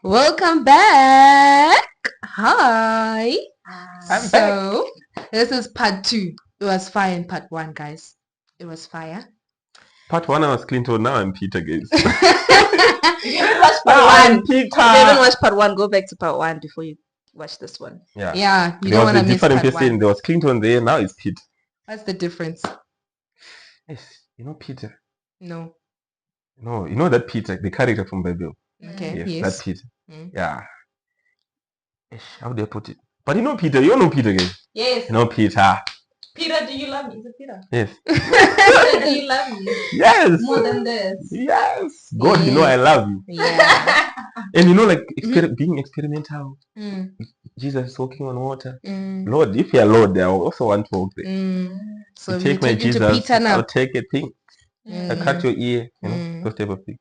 Welcome back. Hi. I'm back. So this is part 2. It was fire in part 1, guys. It was fire. Part 1 I was Clinton, now I'm Peter, guys. If you didn't watch Now part I'm one, if you Peter. didn't watch part one, go back to part one before you watch this one. Yeah, you There don't was want a to miss difference part between 1. there was Clinton there, now it's Peter. What's the difference? Yes, you know Peter. No. No, you know that Peter, the character from Bible. Okay. Yes, that Peter. Mm. Yeah. How do I put it? But you know Peter, you know Peter, guys. Yes. You know Peter. Peter, do you love me? Is it Peter? Yes. Peter, do you love me? Yes. More than this. Yes. God, you know I love you. Yeah. And you know, like being experimental. Mm. Jesus is walking on water. Mm. Lord, if you're Lord, I also want to walk there. So you take my Jesus, Peter now. I'll take a thing. I cut your ear, those type of things.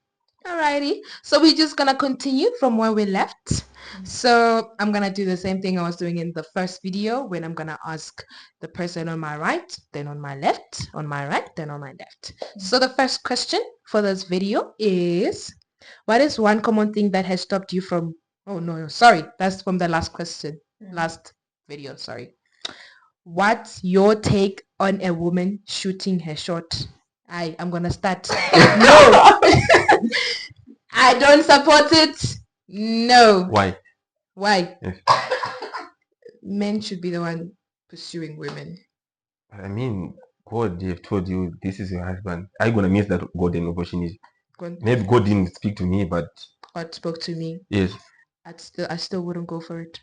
Alrighty, so we're just gonna continue from where we left. So I'm gonna do the same thing I was doing in the first video, when I'm gonna ask the person on my right, then on my left, on my right, then on my left. So the first question for this video is, what is one common thing that has stopped you from, oh no, sorry, that's from the last question, last video, sorry. What's your take on a woman shooting her shot? I'm gonna start. No. I don't support it. No. Why? Why? Yes. Men should be the one pursuing women. I mean, God, they have told you this is your husband. Are you gonna miss that God and opportunity? Maybe God didn't speak to me, but God spoke to me. Yes. I still wouldn't go for it.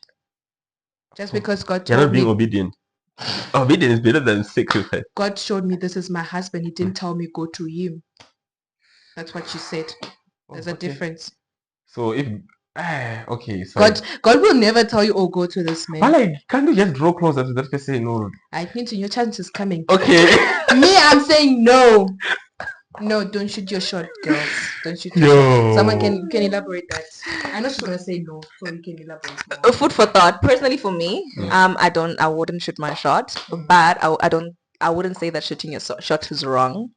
Just because God You're told not being me. obedient. Obedience is better than sacrifice. God showed me this is my husband. He didn't tell me go to him. That's what she said. There's a difference. So if okay, so God will never tell you, oh, go to this man. But like, can't you just draw closer to that person? No. I think your chance is coming. Okay. Me, I'm saying no. No, don't shoot your shot, girls. Don't shoot your shot. Someone can elaborate that. I know she's gonna say no, so you can elaborate more. Food for thought. Personally, for me, I wouldn't shoot my shot, but I wouldn't say that shooting your shot is wrong.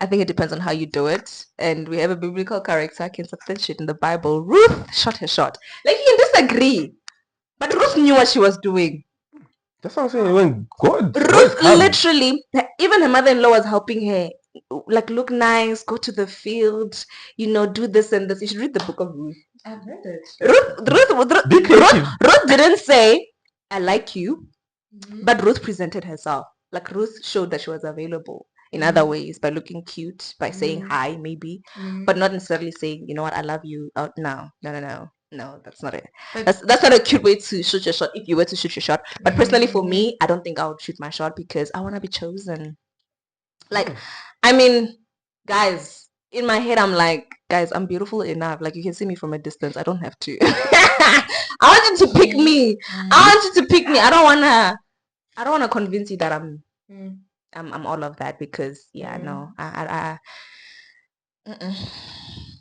I think it depends on how you do it, and we have a biblical character I can substantiate in the Bible. Ruth shot her shot. Like, you can disagree, but Ruth knew what she was doing. That's what I'm saying. When God, Ruth literally, even her mother-in-law was helping her, like, look nice, go to the field, do this and this. You should read the book of Ruth. I've read it. Ruth didn't say, I like you, but Ruth presented herself. Like, Ruth showed that she was available in other ways, by looking cute, by saying hi, maybe, but not necessarily saying, you know what, I love you. No, that's not it. That's not a cute way to shoot your shot, if you were to shoot your shot. But personally, for me, I don't think I would shoot my shot, because I want to be chosen. Like, I mean, guys, in my head, I'm like, guys, I'm beautiful enough. Like, you can see me from a distance. I don't have to. I want you to pick me. I don't wanna convince you that I'm all of that, because no.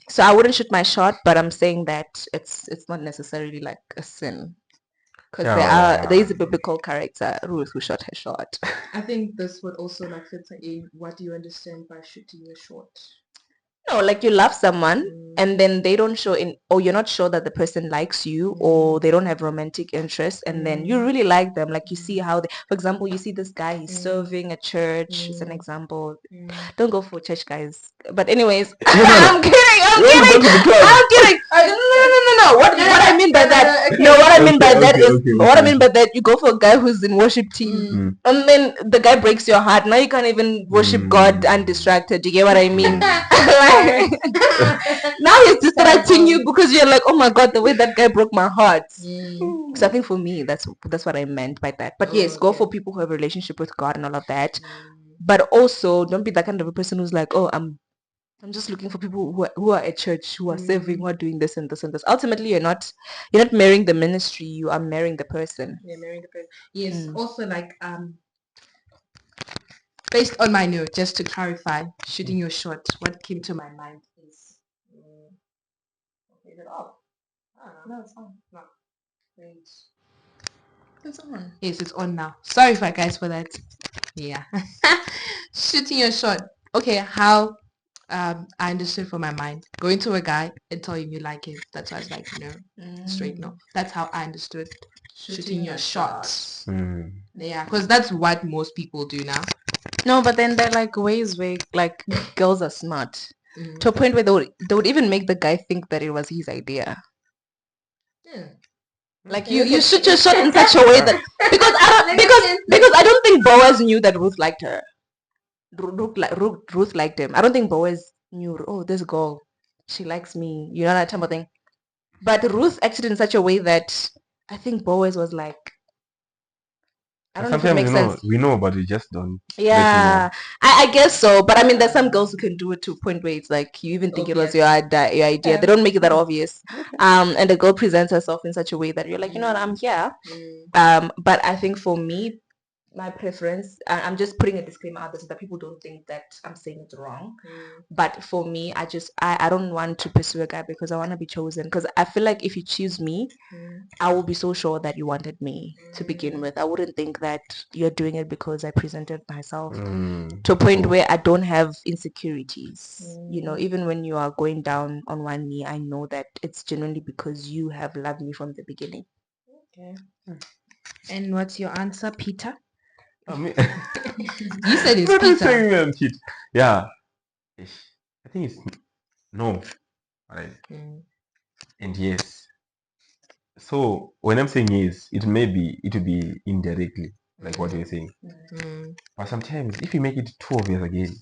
So I wouldn't shoot my shot, but I'm saying that it's not necessarily like a sin, because there is a biblical character, Ruth, who shot her shot. I think this would also like filter in what do you understand by shooting your shot. No, like, you love someone and then they don't show or you're not sure that the person likes you, or they don't have romantic interest, and then you really like them. Like, you see how for example, you see this guy, he's serving a church. It's an example. Don't go for church, guys. But anyways, I'm kidding. No. What I mean by that? What I mean by that, you go for a guy who's in worship team, and then the guy breaks your heart. Now you can't even worship God undistracted. You get what I mean? Now he's distracting you because you're like, oh my God, the way that guy broke my heart. So I think for me, that's what I meant by that. But yes, go for people who have a relationship with God and all of that. But also, don't be that kind of a person who's like, oh, I'm just looking for people who are at church, who are serving, who are doing this and this and this. Ultimately, you're not marrying the ministry. You are marrying the person. You're marrying the person. Yes. Also, like, based on my note, just to clarify, shooting your shot, what came to my mind is, is it off? No, it's on. No. Wait. It's on. Yes, it's on now. Sorry guys for that. Yeah. Shooting your shot. Okay, how I understood from my mind. Going to a guy and tell him you like him. That's why I was like, no, straight no. That's how I understood shooting your shot. Yeah, because that's what most people do now. No, but then there are like ways where like girls are smart to a point where they would even make the guy think that it was his idea. Yeah. Like you shoot your shot in such a way that because I don't think Boaz knew that Ruth liked her. Ruth liked him. I don't think Boaz knew. Oh, this girl, she likes me. You know that type of thing. But Ruth acted in such a way that I think Boaz was like, I don't know if it makes sense. We know, but we just don't. Yeah, I guess so. But I mean, there's some girls who can do it to a point where it's like you even think it was your idea. Yeah. They don't make it that obvious. And the girl presents herself in such a way that you're like, you know what, I'm here. But I think for me, my preference, I'm just putting a disclaimer out there so that people don't think that I'm saying it's wrong. But for me, I don't want to pursue a guy because I want to be chosen. Because I feel like if you choose me, I will be so sure that you wanted me to begin with. I wouldn't think that you're doing it because I presented myself to a point where I don't have insecurities. You know, even when you are going down on one knee, I know that it's genuinely because you have loved me from the beginning. Okay. And what's your answer, Peter? You said it's Peter. Yeah. I think it's no. Right. And yes. So when I'm saying yes, it will be indirectly, like what you're saying. But sometimes if you make it too obvious again,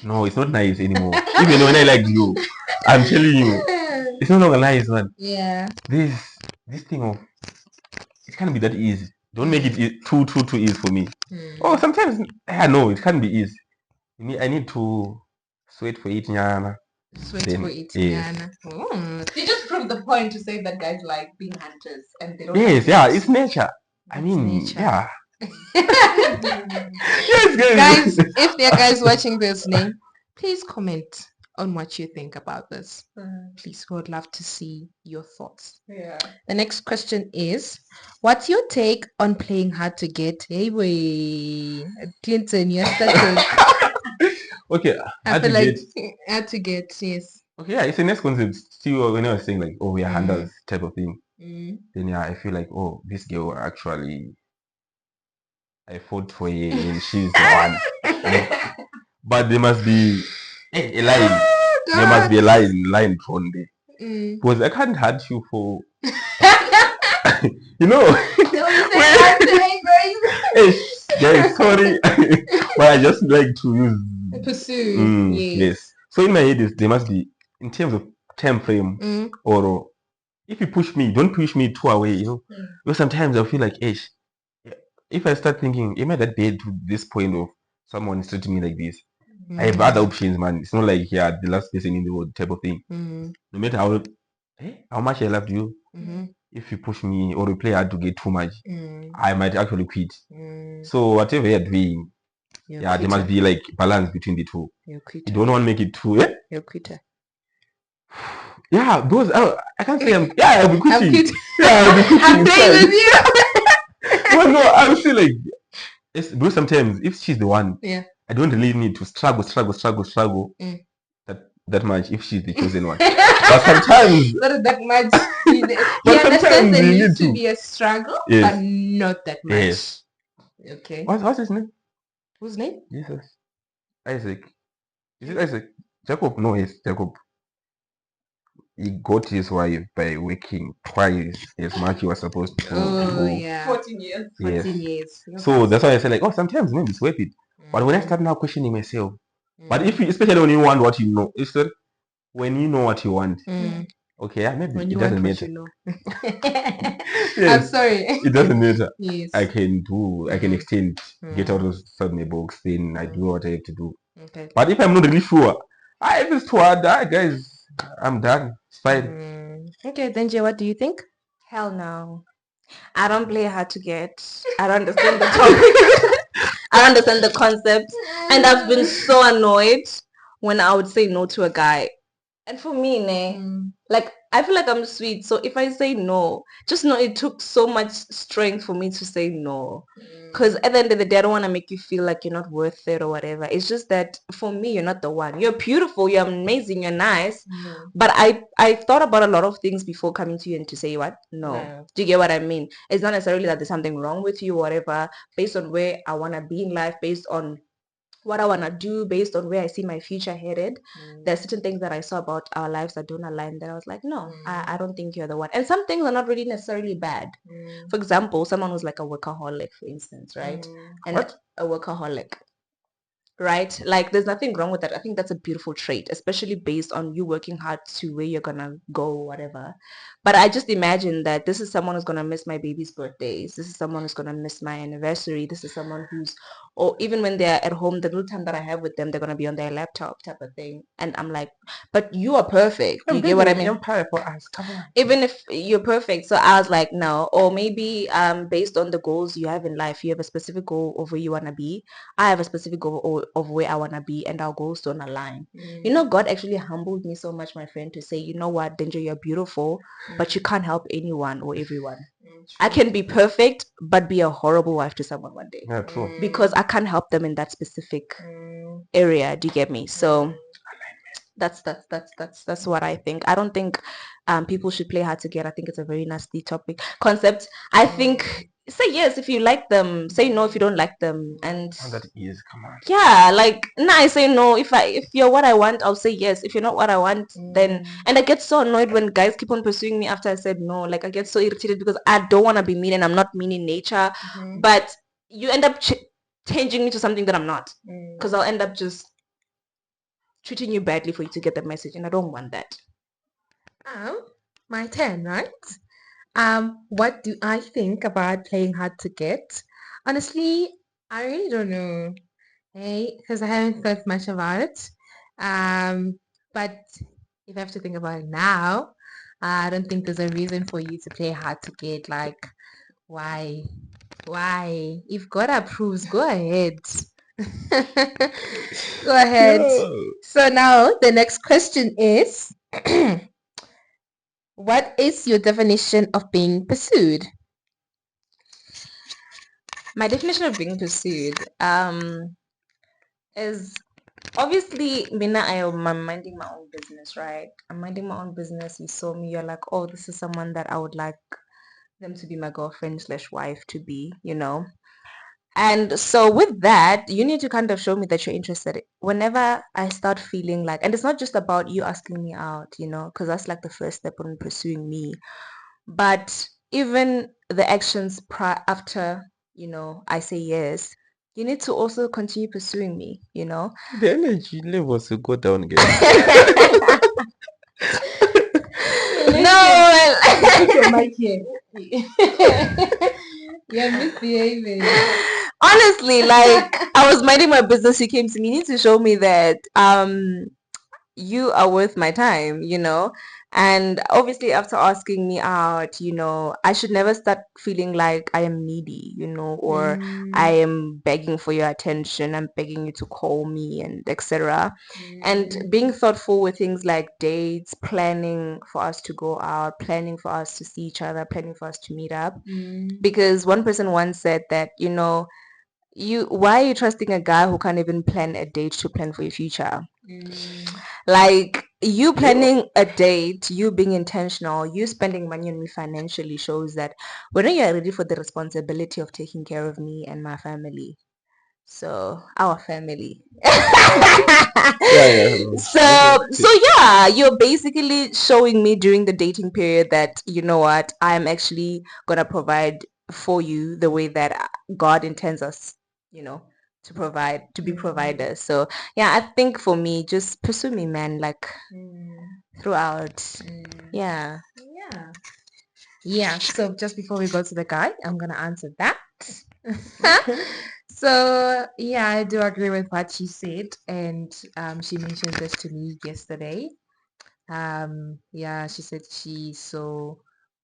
no, it's not nice anymore. Even when I like you, I'm telling you, it's no longer nice, man. Yeah. This thing of it can't be that easy. Don't make it too easy for me. Oh, sometimes I know it can't be easy. I need to sweat for it, Nyana. Nyana. You just proved the point to say that guys like being hunters and they don't. Yes, yeah, it's nature. Yeah. Yes, guys, if there are guys watching this, please comment on what you think about this. Please, we would love to see your thoughts. Yeah. The next question is, what's your take on playing hard to get? Hey, boy, Clinton, you're starting. Okay, hard to get, yes. Okay, yeah, it's a nice concept. Still, when I was saying like, oh, we are handlers type of thing, then yeah, I feel like, oh, this girl actually, I fought for her and she's the one. But there must be a line. There must be a line drawn there. Because I can't hurt you for, you know. Guys, sorry, but I just like to use pursue. Yes. So in my head, there must be, in terms of time frame, or if you push me, don't push me too away. You know, because sometimes I feel like, if I start thinking, am I that bad to this point of someone is treating me like this? I have other options, man. It's not like the last person in the world type of thing. No matter how much I loved you, if you push me or you play hard to get too much, I might actually quit. So whatever you're doing, there must be like balance between the two. You don't want to make it too. You're a quitter. Yeah, because I can't say I'll be quitting. I'll be quitting. I'm playing with you. Well, no, I'm still like, because sometimes if she's the one, I don't really need to struggle that much if she's the chosen one. But sometimes not that much. You understand there needs to be a struggle, but not that much. Yes. Okay. What's his name? Whose name? Jesus. Isaac. Is it Isaac? Jacob? No, yes, Jacob. He got his wife by working twice as much he was supposed to. Oh, yeah. 14 years. Yes. 14 years. So that's why I said like, sometimes maybe it's worth it. But when I start now questioning myself, but especially when you want what you know, it's that when you know what you want, okay, maybe when it doesn't matter. You know. Yes, I'm sorry. It doesn't matter. Yes. I can extend, get out of my box, then I do what I have to do. Okay. But if I'm not really sure, if it's too hard, guys, I'm done. It's fine. Okay, then Jay, what do you think? Hell no. I don't play hard to get. I don't understand the topic. I don't understand the concept. And I've been so annoyed when I would say no to a guy. And for me, Like, I feel like I'm sweet. So if I say no, just know it took so much strength for me to say no. Because at the end of the day, I don't want to make you feel like you're not worth it or whatever. It's just that for me, you're not the one. You're beautiful. You're amazing. You're nice. But I thought about a lot of things before coming to you and to say what? No. Do you get what I mean? It's not necessarily that there's something wrong with you or whatever. Based on where I want to be in life, based on what I want to do, based on where I see my future headed. There's certain things that I saw about our lives that don't align, that I was like, no, I don't think you're the one. And some things are not really necessarily bad. For example, someone who's like a workaholic, for instance, right? And What? a workaholic, right? Like, there's nothing wrong with that. I think that's a beautiful trait, especially based on you working hard to where you're gonna go or whatever. But I just imagine that this is someone who's gonna miss my baby's birthdays. This is someone who's gonna miss my anniversary. This is someone who's, or even when they're at home, the little time that I have with them, they're gonna be on their laptop type of thing. And I'm like, but you are perfect. You get what I mean? Empire for us. Come on. Even if you're perfect. So I was like, no. Or maybe based on the goals you have in life, you have a specific goal of where you want to be. I have a specific goal of where I want to be, and our goals don't align. You know, God actually humbled me so much, my friend, to say, you know what, Danger, you're beautiful, but you can't help anyone or everyone. I can be perfect, but be a horrible wife to someone one day. Yeah, true. Because I can't help them in that specific area. Do you get me? So that's what I think. I don't think people should play hard to get. I think it's a very nasty topic concept. I think say yes if you like them, say no if you don't like them, and That is, come on. yeah, like I say no if you're what I want, I'll say yes. If you're not what I want, then, and I get so annoyed when guys keep on pursuing me after I said no. Like, I get so irritated because I don't want to be mean, and I'm not mean in nature, but you end up changing me to something that I'm not, because I'll end up just treating you badly for you to get the message, and I don't want that. My turn, right? What do I think about playing hard to get? Honestly, I really don't know. Hey, because I haven't thought much about it. But if I have to think about it now, I don't think there's a reason for you to play hard to get. Like, why? Why? If God approves, go ahead. Go ahead. So now the next question is, what is your definition of being pursued? My definition of being pursued is obviously, Mina, I'm minding my own business, right? I'm minding my own business. You saw me, you're like, oh, this is someone that I would like them to be my girlfriend / wife to be, you know. And so with that, you need to kind of show me that you're interested. Whenever I start feeling like, and it's not just about you asking me out, you know, because that's like the first step on pursuing me, but even the actions after, you know, I say yes, you need to also continue pursuing me, you know. The energy levels will go down again. No, Put your mic here. You're misbehaving. honestly, like, I was minding my business, you came to me. You need to show me that you are worth my time, you know. And obviously, after asking me out, you know, I should never start feeling like I am needy, you know, or I am begging for your attention. I'm begging you to call me and etc. And being thoughtful with things like dates, planning for us to go out, planning for us to see each other, planning for us to meet up. Because one person once said that, you know, why are you trusting a guy who can't even plan a date to plan for your future? Like, you planning a date, you being intentional, you spending money on me financially shows that whether you're ready for the responsibility of taking care of me and my family. So our family. Yeah. So yeah, you're basically showing me during the dating period that, you know what, I'm actually gonna provide for you the way that God intends us, you know, to provide, to be providers. So yeah, I think for me, just pursue me, man, like throughout. Yeah. Yeah, so just before we go to the guy, I'm gonna answer that. So yeah, I do agree with what she said, and she mentioned this to me yesterday. Yeah, she said she saw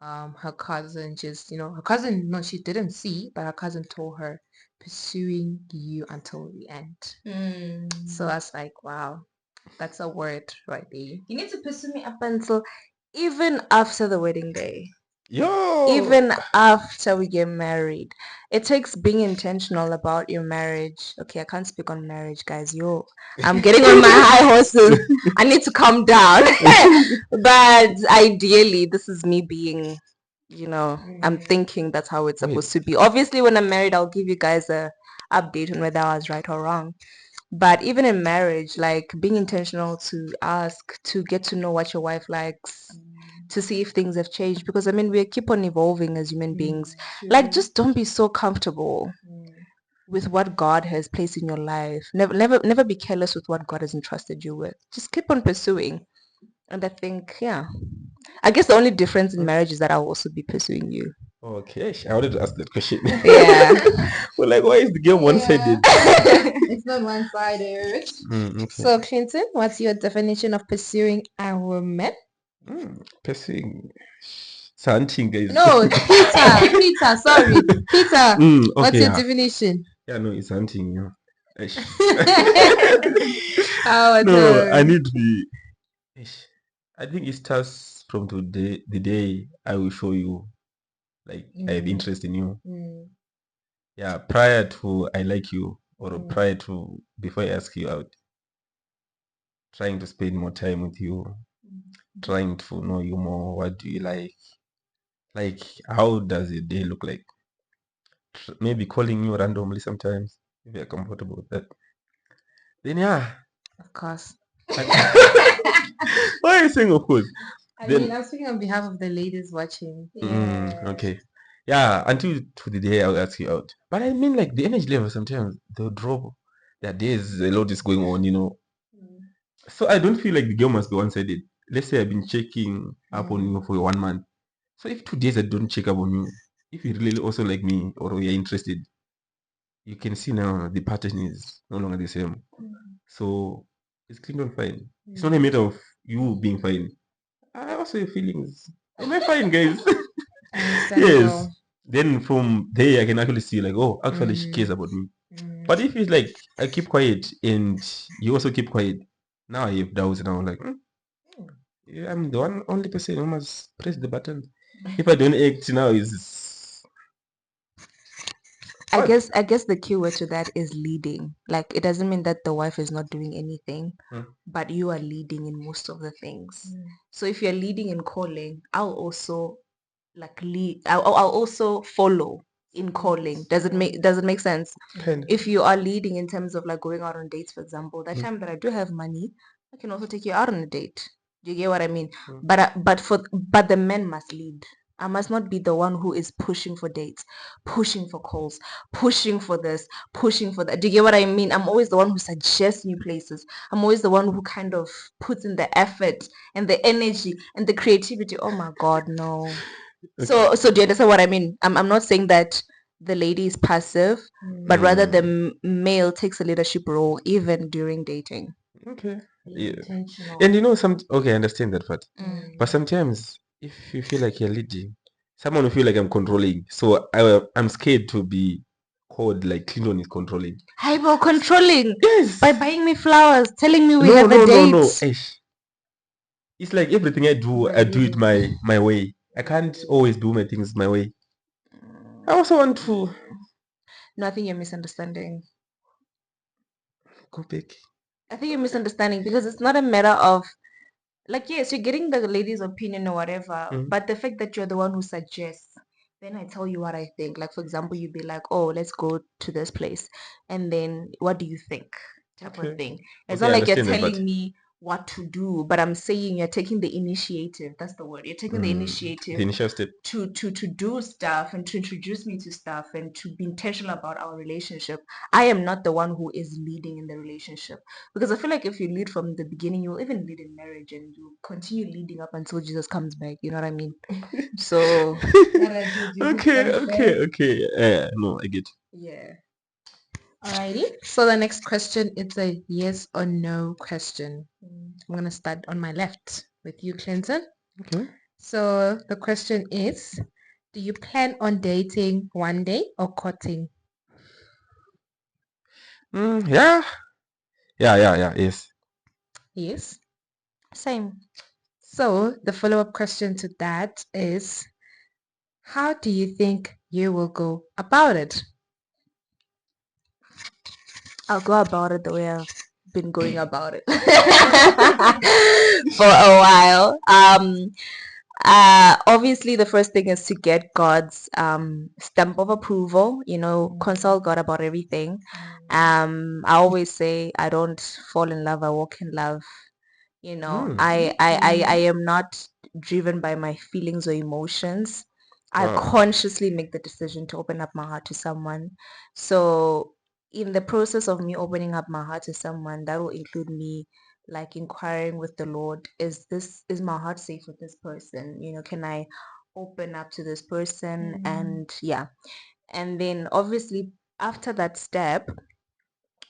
her cousin, just, you know, her cousin, no, she didn't see, but her cousin told her pursuing you until the end. So I was like, wow, that's a word right there. You need to pursue me up until even after the wedding day, Yo. even after we get married, it takes being intentional about your marriage. Okay, I can't speak on marriage, guys. I'm getting on my high horses. I need to calm down. But ideally, this is me being, I'm thinking that's how it's supposed to be. Obviously, when I'm married, I'll give you guys a update on whether I was right or wrong. But even in marriage, like being intentional to ask, to get to know what your wife likes, to see if things have changed. Because I mean, we keep on evolving as human beings. Like, just don't be so comfortable with what God has placed in your life. Never be careless with what God has entrusted you with. Just keep on pursuing. And I think, yeah. I guess the only difference in marriage is that I'll also be pursuing you. Okay, I wanted to ask that question. Yeah. Well, like, why is the game one-sided? It's not one-sided. Okay. So, Clinton, what's your definition of pursuing a woman? Pursuing, hunting, guys. No, Peter, sorry, Peter. Okay, What's your definition? Yeah, no, it's hunting. No, I need to be. I think it starts from today, the day I will show you, like, I have interest in you. Yeah, prior to I like you, or prior to before I ask you out, trying to spend more time with you, trying to know you more. What do you like? Like, how does your day look like? Maybe calling you randomly sometimes if you're comfortable with that. Then yeah, of course. Why are you saying of course? I mean, I'm speaking on behalf of the ladies watching. Okay. Yeah, until to the day I'll ask you out. But I mean, like, the energy level sometimes they'll drop. There are days a lot is going on. So I don't feel like the girl must be one-sided. Let's say I've been checking up on you for 1 month. So if 2 days I don't check up on you, if you really also like me or you're interested, you can see now the pattern is no longer the same. So it's clean on fine. It's not a matter of you being fine. I also have feelings. Am I fine, guys? Yes. Then from there I can actually see, like, oh, actually she cares about me. But if it's like I keep quiet and you also keep quiet, now I have doubts and I'm like, yeah, I'm the only person who must press the button. If I don't act now, is I guess the key word to that is leading. Like, it doesn't mean that the wife is not doing anything, but you are leading in most of the things. So if you're leading in calling, I'll also like lead. I'll also follow in calling. Does it make sense? If you are leading in terms of like going out on dates, for example, that time that I do have money, I can also take you out on a date. Do you get what I mean? But the men must lead. I must not be the one who is pushing for dates, pushing for calls, pushing for this, pushing for that. Do you get what I mean? I'm always the one who suggests new places. I'm always the one who kind of puts in the effort and the energy and the creativity. Oh my God, no. So do you understand what I mean? I'm not saying that the lady is passive, but rather the male takes a leadership role even during dating. Okay. Yeah. And okay, I understand that part. But sometimes if you feel like you're leading, someone will feel like I'm controlling. So I'm scared to be called like Clinton is controlling. Hyper controlling. Yes. By buying me flowers, telling me we have a date. No. It's like everything I do it my way. I can't always do my things my way. I also want to. No, I think you're misunderstanding. Go back. I think you're misunderstanding because it's not a matter of like, yes, you're getting the lady's opinion or whatever, but the fact that you're the one who suggests, then I tell you what I think. Like, for example, you'd be like, oh, let's go to this place. And then what do you think? Type of thing. It's not like you're telling me what to do, but I'm saying you're taking the initiative. That's the word. You're taking the initiative, the initial step to do stuff and to introduce me to stuff and to be intentional about our relationship. I am not the one who is leading in the relationship, because I feel like if you lead from the beginning, you'll even lead in marriage and you'll continue leading up until Jesus comes back. You know what I mean? So okay. No, I get. Yeah. Alrighty. So the next question, it's a yes or no question. I'm gonna start on my left with you, Clinton. Okay. So the question is, do you plan on dating one day or courting? Yeah. Yes. Same. So the follow-up question to that is, how do you think you will go about it? I'll go about it the way I've been going about it for a while. Obviously the first thing is to get God's stamp of approval, consult God about everything. I always say I don't fall in love, I walk in love. I am not driven by my feelings or emotions. I Wow. consciously make the decision to open up my heart to someone. So in the process of me opening up my heart to someone, that will include me like inquiring with the Lord, is my heart safe with this person? Can I open up to this person? And yeah. And then obviously after that step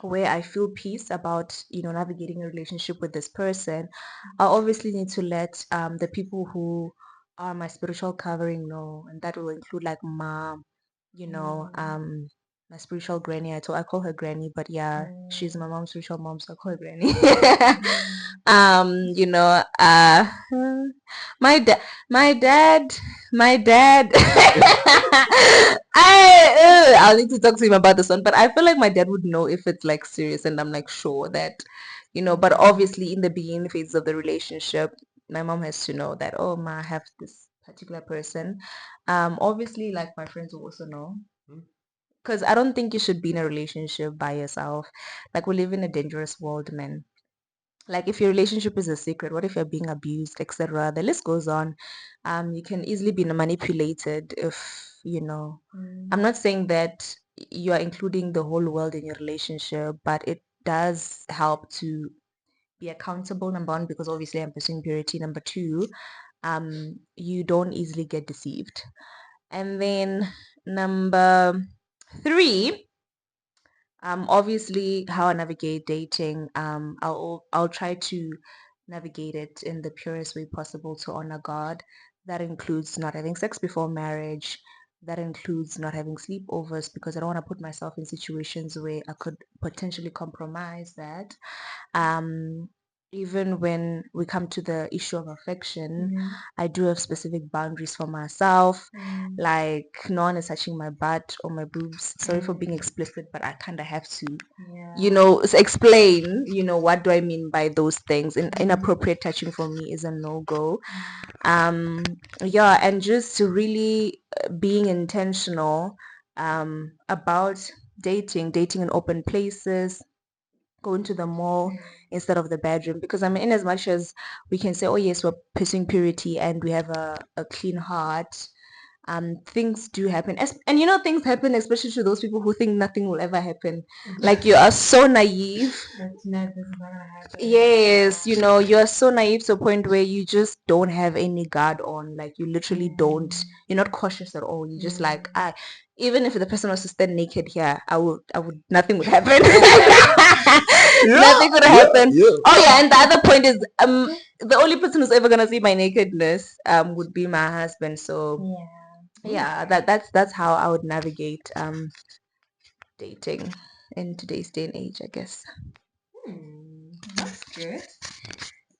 where I feel peace about, navigating a relationship with this person, I obviously need to let the people who are my spiritual covering know, and that will include like mom, my spiritual granny. I call her granny, but yeah, she's my mom's spiritual mom, so I call her granny. You know, my dad, my dad, my dad. I'll need to talk to him about this one, but I feel like my dad would know if it's like serious, and I'm like sure that, but obviously in the beginning phases of the relationship, my mom has to know that, oh, ma, I have this particular person. Obviously, like my friends will also know, because I don't think you should be in a relationship by yourself. Like, we live in a dangerous world, man. Like, if your relationship is a secret, what if you're being abused, etc.? The list goes on. You can easily be manipulated if I'm not saying that you are including the whole world in your relationship, but it does help to be accountable, number one, because obviously I'm pursuing purity. Number two, you don't easily get deceived. And then number three, obviously how I navigate dating, I'll try to navigate it in the purest way possible to honor God. That includes not having sex before marriage. That includes not having sleepovers, because I don't want to put myself in situations where I could potentially compromise that. Even when we come to the issue of affection, I do have specific boundaries for myself. Like, no one is touching my butt or my boobs. Sorry for being explicit, but I kind of have to, explain, what do I mean by those things. Inappropriate touching for me is a no-go. Yeah, and just really being intentional about dating in open places, going to the mall instead of the bedroom. Because I mean, in as much as we can say, oh yes, we're pursuing purity and we have a clean heart, things do happen. And things happen, especially to those people who think nothing will ever happen. Like, you are so naive. This is not gonna happen. Yes, you are so naive to a point where you just don't have any guard on. Like, you literally don't. You're not cautious at all. You just like, even if the person was to stand naked here, nothing would happen. Nothing would happen. Oh yeah, and the other point is, the only person who's ever gonna see my nakedness would be my husband. So yeah, that's how I would navigate dating in today's day and age, I guess. That's good.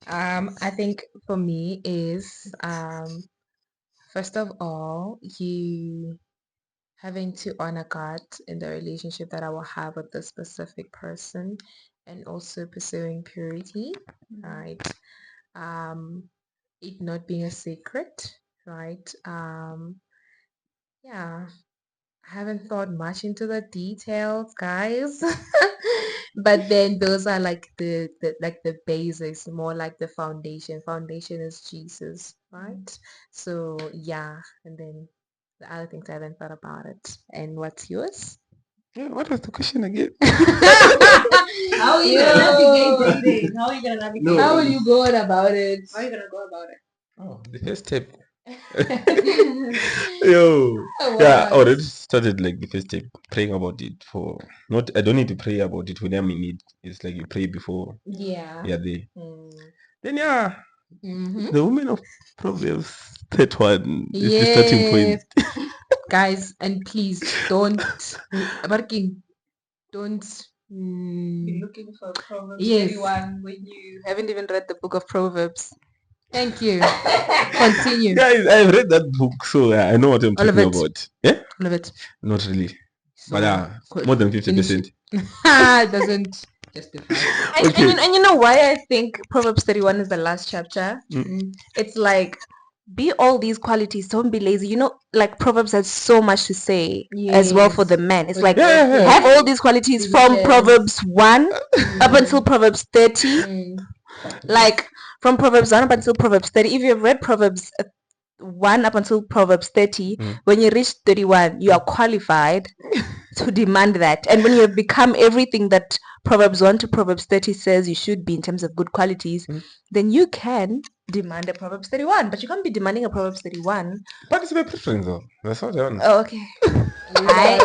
I think for me is first of all, you having to honor God in the relationship that I will have with this specific person, and also pursuing purity, right? It not being a secret, right? Yeah, I haven't thought much into the details, guys. But then those are like the basics, more like the foundation. Foundation is Jesus, right? So yeah, and then the other things I haven't thought about it. And what's yours? Yeah, what was the question again? How are you gonna navigate dating? How are you gonna navigate? No. How will you go about it? How are you gonna go about it? Oh, the first step. Yo. Yeah, I already started like the first step, praying about it for not. I don't need to pray about it when I'm in need. It's like you pray before Yeah. you're there. Mm. Then yeah, Mm-hmm. the woman of Proverbs, that one is the starting point. Guys, and please don't working. Don't Be looking for Proverbs Yes. 31 when you haven't even read the book of Proverbs. Thank you. Continue. Guys, I've read that book, so I know what I'm All of talking it. about. Yeah? All of it. Not really. So, But more than 50%. doesn't justify. Okay. And you know why I think Proverbs 31 is the last chapter? It's like, be all these qualities, don't be lazy. You know, like Proverbs has so much to say as well for the men. It's like, have all these qualities from Proverbs 1 up until Proverbs 30. Like, from Proverbs 1 up until Proverbs 30. If you've read Proverbs 1 up until Proverbs 30, when you reach 31, you are qualified to demand that. And when you have become everything that Proverbs 1 to Proverbs 30 says you should be in terms of good qualities, then you can demand a Proverbs 31. But you can't be demanding a Proverbs 31. But it's my preference, though. That's what I want. Oh, okay. Hi.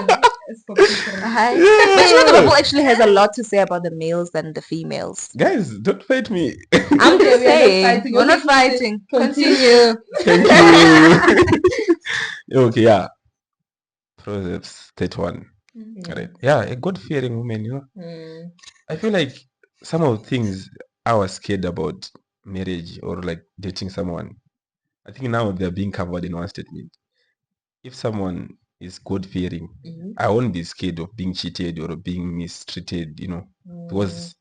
But you know, the Bible actually has a lot to say about the males than the females. Guys, don't fight me. I'm just saying. We're not fighting. Continue. Thank you. Okay, yeah. Proverbs 31. Right. Yeah, a God-fearing woman, you know. I feel like some of the things I was scared about marriage or like dating someone, I think now they're being covered in one statement. If someone is God-fearing, I won't be scared of being cheated or being mistreated, you know, because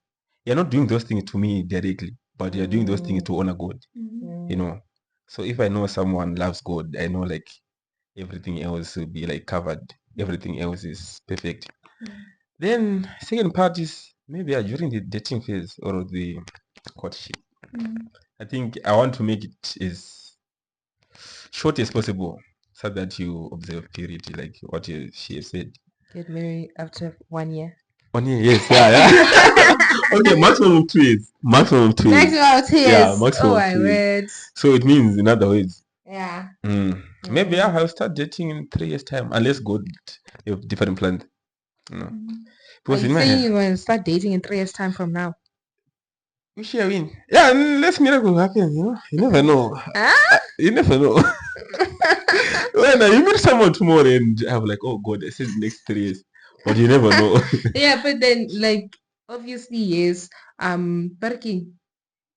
you're not doing those things to me directly, but you're doing those things to honor God, you know. So if I know someone loves God, I know like everything else will be like covered. Everything else is perfect. Then second part is maybe during the dating phase or the courtship. I think I want to make it as short as possible so that you observe purity, like what she has said. Get married after 1 year. 1 year, yes, yeah. Okay, maximum 2 years. Maximum 2 years. Maximum 2 years. Yeah, maximum Oh, I 2 years. read. So it means, in other words, Yeah. maybe I'll start dating in 3 years' time, unless God have different plans. You know. Because Are in you my saying head, you're going to start dating in 3 years' time from now? we shall win. Yeah, unless miracle happen, you know. You never know. You never know. When you meet someone tomorrow and I'm like, oh God, I said the next 3 years. But you never know. Yeah, but then like obviously yes. Barki,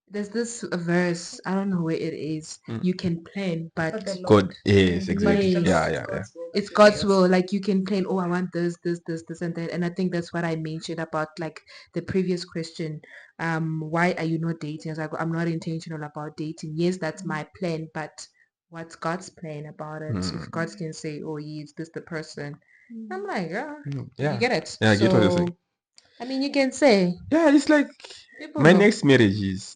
there's this verse, I don't know where it is. You can plan, but God, yes, exactly. Yes. Yeah. It's God's will. Like you can plan, oh, I want this, and that. And I think that's what I mentioned about like the previous question. Why are you not dating? I was like, I'm not intentional about dating. Yes, that's my plan, but what's God's plan about it? If God can say, oh, yes, this the person. I'm like, yeah. You get it? Yeah, I get what you're saying. I mean, you can say. Yeah, it's like my next marriage is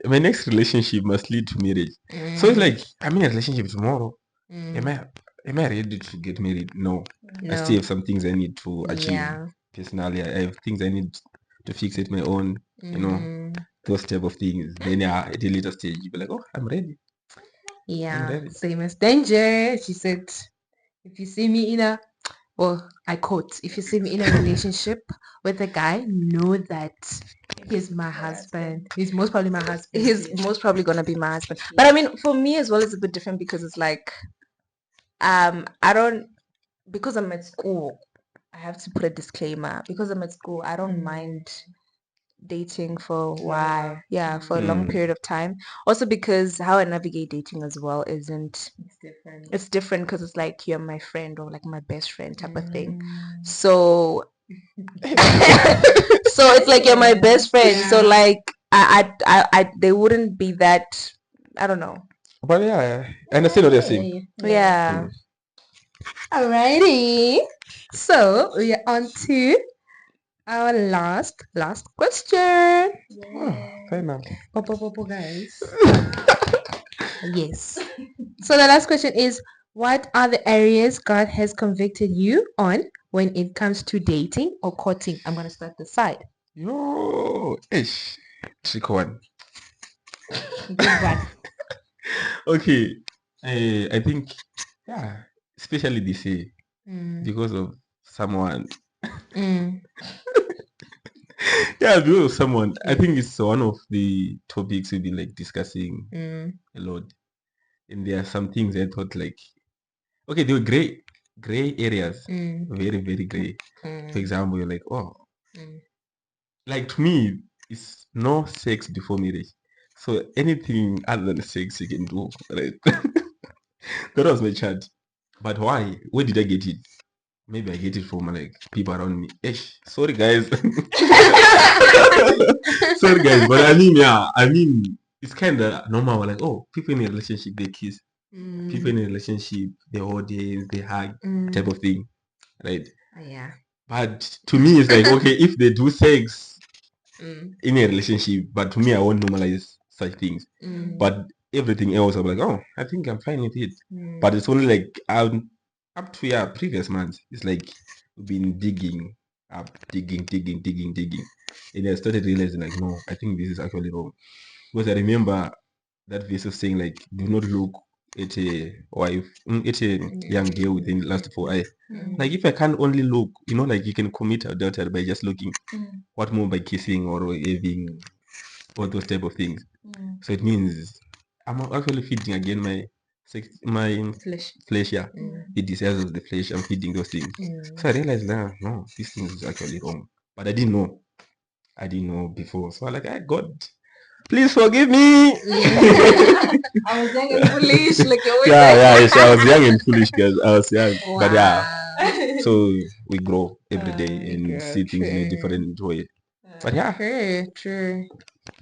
my next relationship must lead to marriage. So it's like I'm in a relationship tomorrow. Am I ready to get married? No. I still have some things I need to achieve personally. I have things I need to fix at my own, you know, those type of things. Then at a later stage you'll be like, oh, I'm ready. Yeah, same as Danger. She said, if you see me in a, well, I quote, if you see me in a relationship with a guy, know that he's my husband. He's most probably my husband. He's most probably gonna be my husband. But I mean, for me as well, it's a bit different because it's like, I don't, because I'm at school, I have to put a disclaimer. Because I'm at school, I don't mind dating for a while, for a long period of time. Also because how I navigate dating as well it's different because it's like you're my friend or like my best friend type of thing. So so it's like you're my best friend. So like I they wouldn't be that, I don't know. But yeah, I understand what you're saying. Yeah. Alrighty. So we are on to our last question. Finally. Popo guys. Yes. So the last question is, what are the areas God has convicted you on when it comes to dating or courting? I'm gonna start this side. Yo, ish. Trick one. Good one. Okay. I think especially this year because of someone. Because of someone. I think it's one of the topics we've been like discussing a lot. And there are some things I thought like, okay, they were gray areas, very very gray. For example, you're like, oh, like to me, it's no sex before marriage. So anything other than sex you can do, right? That was my chat. But why? Where did I get it? Maybe I get it from like people around me. Sorry guys. Sorry guys, but I mean it's kinda normal. We're like, oh, people in a relationship they kiss. People in a relationship they hold hands, they hug, type of thing. Right? Yeah. But to me it's like, okay, if they do sex in a relationship, but to me I won't normalize such things. But everything else I'm like, oh, I think I'm fine with it. But it's only like up to previous months. It's like we've been digging up, digging. And I started realizing like, no, I think this is actually wrong. Because I remember that verse of saying like, do not look at a wife, at a young girl within last 4 eyes. Like if I can't only look, like you can commit adultery by just looking. What more by kissing or having all those type of things? So it means I'm actually feeding again my flesh, yeah. The desires of the flesh, I'm feeding those things. So I realized now, no, this thing is actually wrong. But I didn't know. Before. So I'm like, God, please forgive me. I was young and foolish, like you always yes, I was young and foolish, guys. I was young. But so we grow every day and see things in a different way. But True.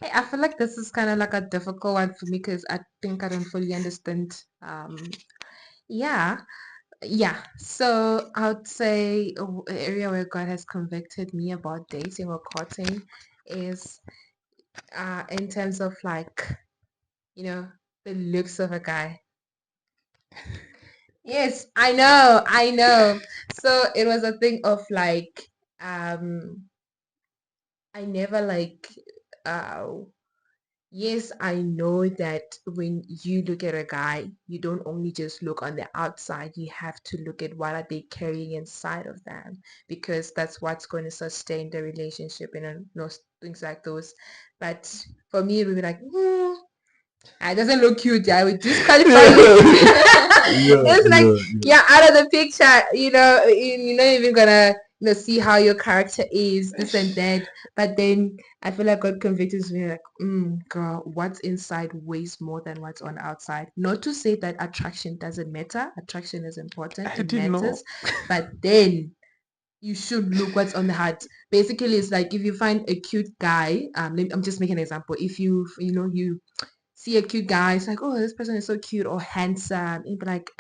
Hey, I feel like this is kind of like a difficult one for me because I think I don't fully understand. Yeah. So I would say an area where God has convicted me about dating or courting is in terms of like, the looks of a guy. Yes, I know. So it was a thing of like, I never like, yes, I know that when you look at a guy, you don't only just look on the outside, you have to look at what are they carrying inside of them, because that's what's going to sustain the relationship and things like those. But for me, it would be like, it doesn't look cute. I would disqualify you. It's like you're out of the picture. You're not even gonna see how your character is, this and that. But then I feel like God convicts me like, girl, what's inside weighs more than what's on outside. Not to say that attraction doesn't matter. Attraction is important. It matters. But then you should look what's on the heart. Basically, it's like if you find a cute guy, I'm just making an example. If you see a cute guy, it's like, oh, this person is so cute or handsome, and be like,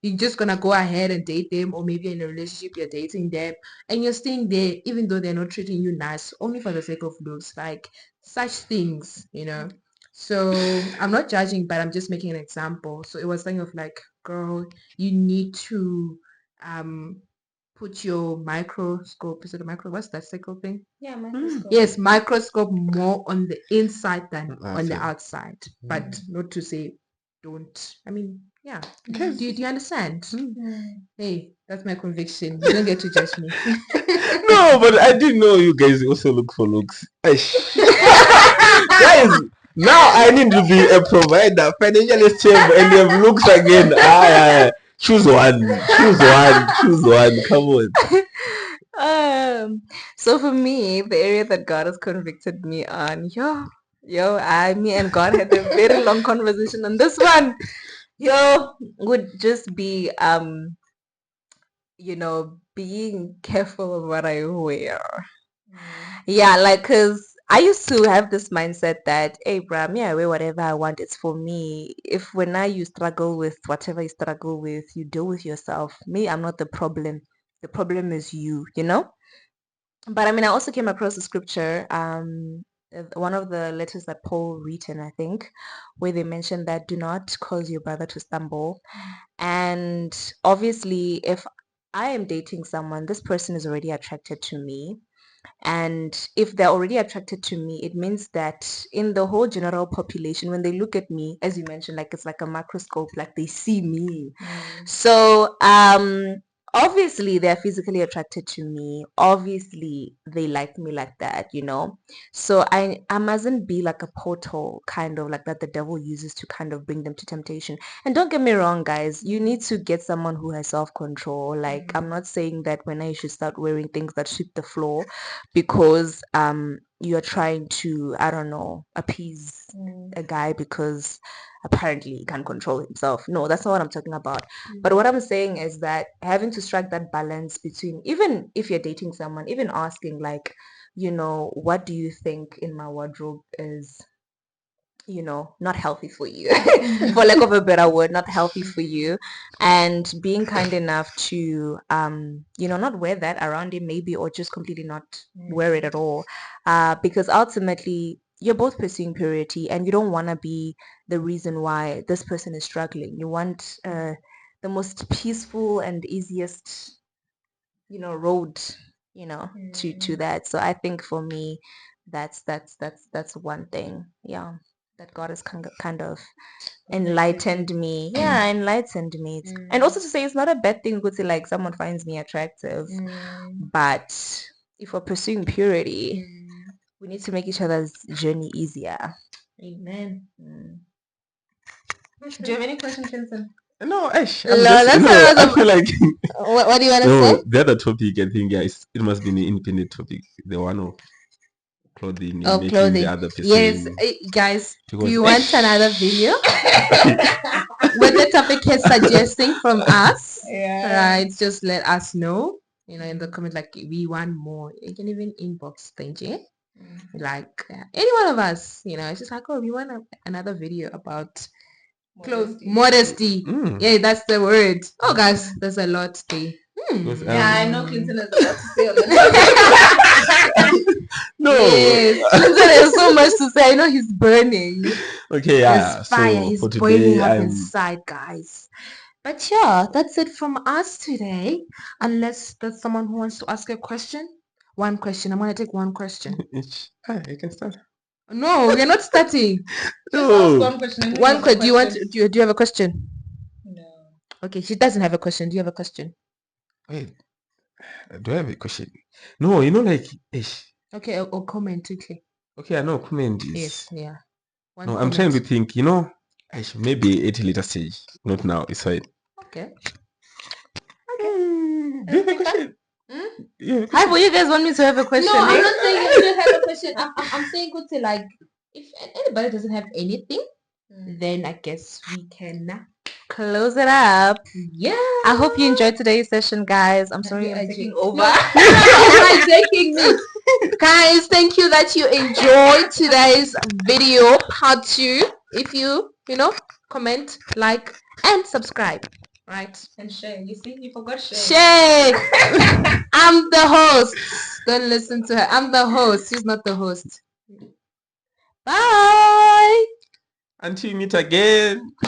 you're just gonna go ahead and date them, or maybe in a relationship you're dating them and you're staying there even though they're not treating you nice only for the sake of looks, like such things. So I'm not judging, but I'm just making an example. So it was something of like, girl, you need to put your microscope, is it a micro, what's that cycle thing? Yeah, microscope. Yes, microscope more on the inside than on the outside. But not to say don't. I mean, yeah. Do you understand? Hey, that's my conviction. You don't get to judge me. No, but I didn't know you guys also look for looks. Guys, now I need to be a provider, financially stable, and you have looks again. Choose one. Come on. So for me, the area that God has convicted me on, me and God had a very long conversation on this one. Would just be being careful of what I wear. Yeah, like, cause I used to have this mindset that, hey, bro, me, I wear whatever I want. It's for me. If when you struggle with whatever you struggle with, you deal with yourself. Me, I'm not the problem. The problem is you, But I mean, I also came across a scripture, one of the letters that Paul written, I think, where they mentioned that do not cause your brother to stumble. And obviously, if I am dating someone, this person is already attracted to me. And if they're already attracted to me, it means that in the whole general population, when they look at me, as you mentioned, like it's like a microscope, like they see me. So obviously they're physically attracted to me. Obviously they like me like that, So I mustn't be like a portal kind of like that the devil uses to kind of bring them to temptation. And don't get me wrong, guys, you need to get someone who has self-control. Like I'm not saying that when I should start wearing things that sweep the floor, because you're trying to, I don't know, appease a guy because apparently he can't control himself. No, that's not what I'm talking about. But what I'm saying is that having to strike that balance between, even if you're dating someone, even asking like, what do you think in my wardrobe is, not healthy for you, for lack of a better word, not healthy for you, and being kind enough to, not wear that around him maybe, or just completely not wear it at all, because ultimately you're both pursuing purity, and you don't want to be the reason why this person is struggling. You want the most peaceful and easiest, road, to that. So I think for me, that's one thing, yeah, that God has kind of enlightened me. Yeah, enlightened me. And also to say it's not a bad thing to say like someone finds me attractive, but if we're pursuing purity, we need to make each other's journey easier. Amen. Do you have any questions, Vincent? No, Ash. I feel like. What do you want to say? The other topic, I think, guys, it must be an independent topic. The one of clothing and making clothing. the other person. Yes, guys. Do you Because- want another video? When the topic is suggesting from us, right? Just let us know. In the comment, like we want more. You can even inbox Benji. Like any one of us, it's just like, oh, we want another video about modesty. Yeah, that's the word. Oh, guys, there's a lot there. I know Clinton has a lot to say on that. No. Yes, Clinton has so much to say. I know he's burning. Okay, yeah. There's fire. So He's for boiling today, up inside, guys. But yeah, that's it from us today. Unless there's someone who wants to ask a question. One question. I'm gonna take one question. You can start. No, we're not starting. No. Just ask one question. One question. Do you have a question? No. Okay, she doesn't have a question. Do you have a question? Wait. Do I have a question? No, like ish. Okay, or comment quickly. Okay, I know comment is. Yes, yeah. No, I'm trying to think. Ish, maybe at a later stage. Not now. It's fine. Okay. Do you have a question? Hi, well, you guys want me to have a question? No, I'm not saying you should have a question. I'm saying good to like, if anybody doesn't have anything, then I guess we can close it up. Yeah. I hope you enjoyed today's session, guys. I'm sorry I'm taking over. No, taking me. Guys, thank you that you enjoyed today's video part 2. If you comment, like, and subscribe. Right? And share. You see, you forgot share. Share. I'm the host. Don't listen to her. I'm the host. She's not the host. Bye. Until we meet again.